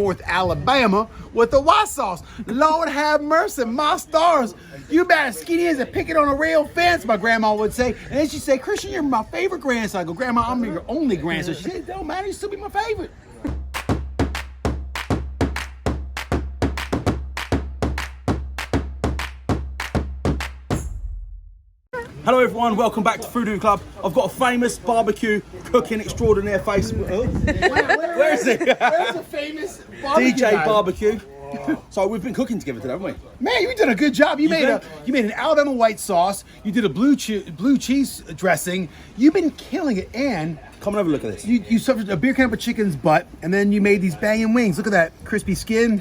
North Alabama with the white sauce. Lord have mercy, my stars. You about as skinny as a picket on a rail fence, my grandma would say. And then she'd say, Christian, you're my favorite grandson. I go, Grandma, I'm your only grandson. She said, don't matter, you still be my favorite. Hello everyone, welcome back to Foodoo Club. I've got a famous barbecue cooking extraordinaire face. Where is it? Where's the famous barbecue DJ guy? BBQ. So we've been cooking together today, haven't we? Man, you did a good job. You made an Alabama white sauce. You did a blue cheese dressing. You've been killing it, and Come and have a look at this. you suffered a beer can of chicken's butt, and then you made these banging wings. Look at that crispy skin,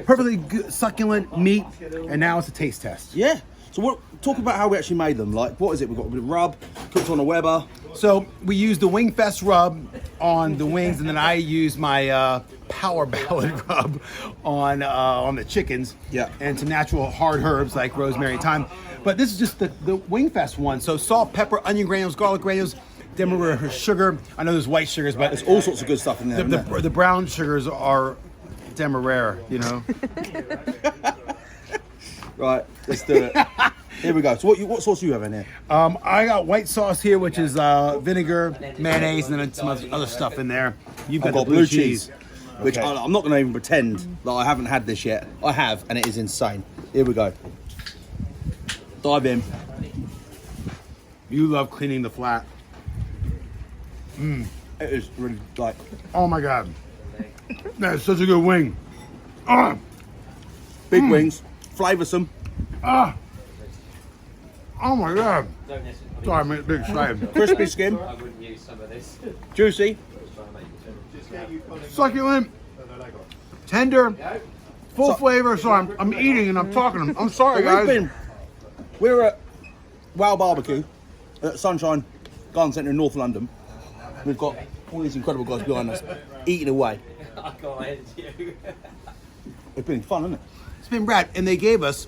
perfectly good, succulent meat, and now it's a taste test. Yeah. So talk about how we actually made them. Like, what is it? We've got a bit of rub, cooked on a Weber. So we used the Wing Fest rub on the wings, and then I used my Power Ballad rub on the chickens. Yeah. And some natural hard herbs like rosemary and thyme. But this is just the Wing Fest one. So salt, pepper, onion granules, garlic granules, demerara sugar. I know there's white sugars, but There's all sorts of good stuff in there. the brown sugars are demerara, you know. Right, let's do it. Here we go. So what sauce do you have in here? I got white sauce here, which is vinegar, mayonnaise, and then some other stuff in there. You've got, I've got the blue cheese. which Okay. I'm not going to even pretend that I haven't had this yet. I have, and it is insane. Here we go. Dive in. You love cleaning the flat. It is really like... Oh my God. That's such a good wing. Big wings, flavoursome. Oh my God. Sorry, I'm a bit excited. Crispy skin, juicy. Succulent, tender, full flavor. So I'm eating and I'm talking. I'm sorry, guys. We're at Wow Barbecue at Sunshine Garden Centre in North London. We've got all these incredible guys behind us eating away. I can't end you. It's been fun, hasn't it? It's been rad, and they gave us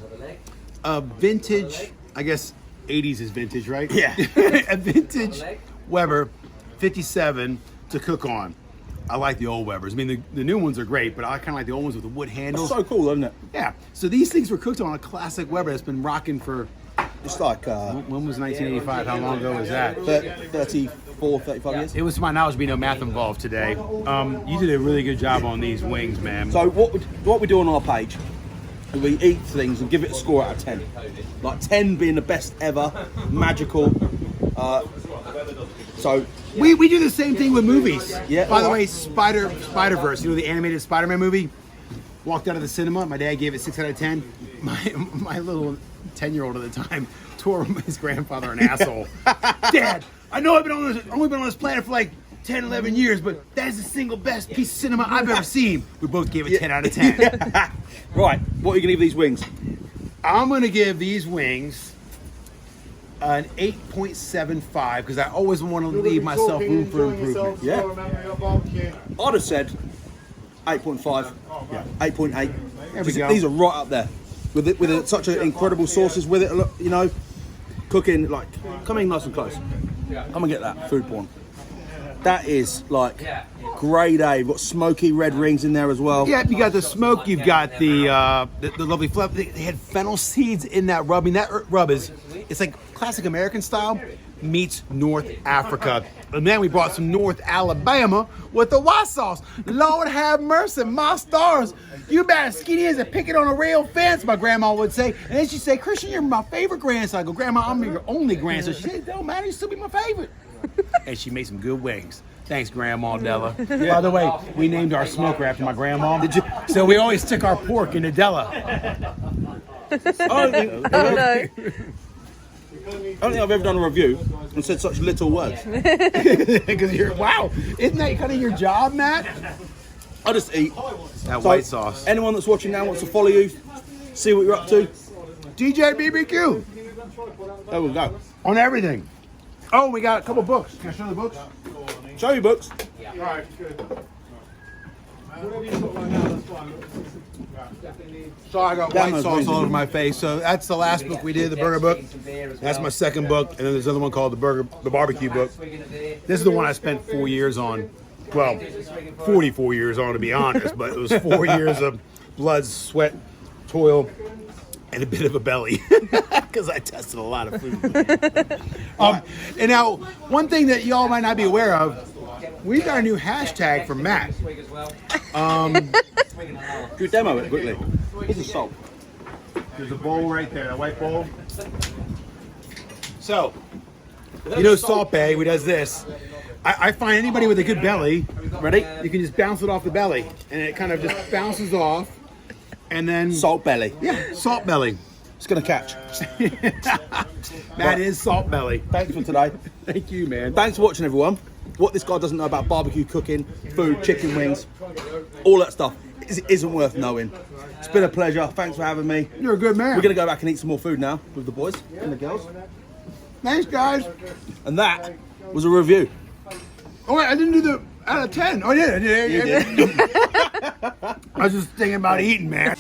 a vintage. I guess 80s is vintage, right? Yeah. A vintage Weber 57 to cook on. I like the old Webers. I mean, the new ones are great, but I kind of like the old ones with the wood handles. It's so cool, isn't it? Yeah. So these things were cooked on a classic Weber that's been rocking for. It's like When was 1985? How long ago was that? 34, 35 years. It was, to my knowledge, be no math involved today. You did a really good job on these wings, man. So what we do on our page is we eat things and give it a score out of 10. Like 10 being the best ever, magical. So we do the same thing with movies. Yeah. By the way, Spider-Verse, you know the animated Spider-Man movie? Walked out of the cinema. My dad gave it 6 out of 10. My little 10-year-old at the time tore his grandfather an asshole. Dad, I know I've only been on this planet for like 10, 11 years, but that is the single best piece of cinema I've ever seen. We both gave it 10 out of 10. Right, what are you going to give these wings? I'm going to give these wings an 8.75 because I always want to leave myself room for improvement. Yeah. I'd have said 8.5, 8.8. There we go. These are right up there with such an incredible sauces with it. You know, cooking like come in nice and close. Come and get that food porn. That is like grade A. You've got smoky red rings in there as well. Yeah, you got the smoke. You've got the lovely flavor. They had fennel seeds in that rub. I mean, that rub it's like classic American style meets North Africa. And then we brought some North Alabama with the white sauce. Lord have mercy, my stars. You about as skinny as a picket on a rail fence, my grandma would say. And then she'd say, Christian, you're my favorite grandson. I go, Grandma, I'm your only grandson. She said, don't matter, you still be my favorite. And she made some good wings. Thanks, Grandma Della. By the way, we named our smoker after my grandma. Did you? So we always stick our pork into Della. Oh no. I don't think I've ever done a review and said such little words. Because wow, isn't that kind of your job, Matt? I just eat. That white sauce. Anyone that's watching now wants to follow you, see what you're up to. DJ BBQ. There we go. On everything. Oh, we got a couple books. Can I show the books? Show you books. All right, good. So I got white sauce all over my face. So that's the last book we did, the burger book. That's my second book, and then there's another one called the barbecue book. This is the one I spent 4 years on. well, 44 years on to be honest, but it was 4 years of blood, sweat, toil, and a bit of a belly because I tested a lot of food. And now, one thing that y'all might not be aware of, we've got a new hashtag for Matt. Do a demo it quickly. This is salt. There's a bowl right there, a white bowl. So, you know Salt Bay, who does this. I find anybody with a good belly, ready? You can just bounce it off the belly, and it kind of just bounces off, and then Salt belly. yeah, salt belly. It's gonna catch. That is salt belly. Thanks for today. Thank you, man. Thanks for watching, everyone. What this guy doesn't know about barbecue cooking, food, chicken wings, all that stuff isn't worth knowing. It's been a pleasure. Thanks for having me. You're a good man. We're gonna go back and eat some more food now with the boys and the girls. Thanks, guys. And that was a review. Oh wait, I didn't do the out of 10. Oh yeah, You did. I was just thinking about eating, man.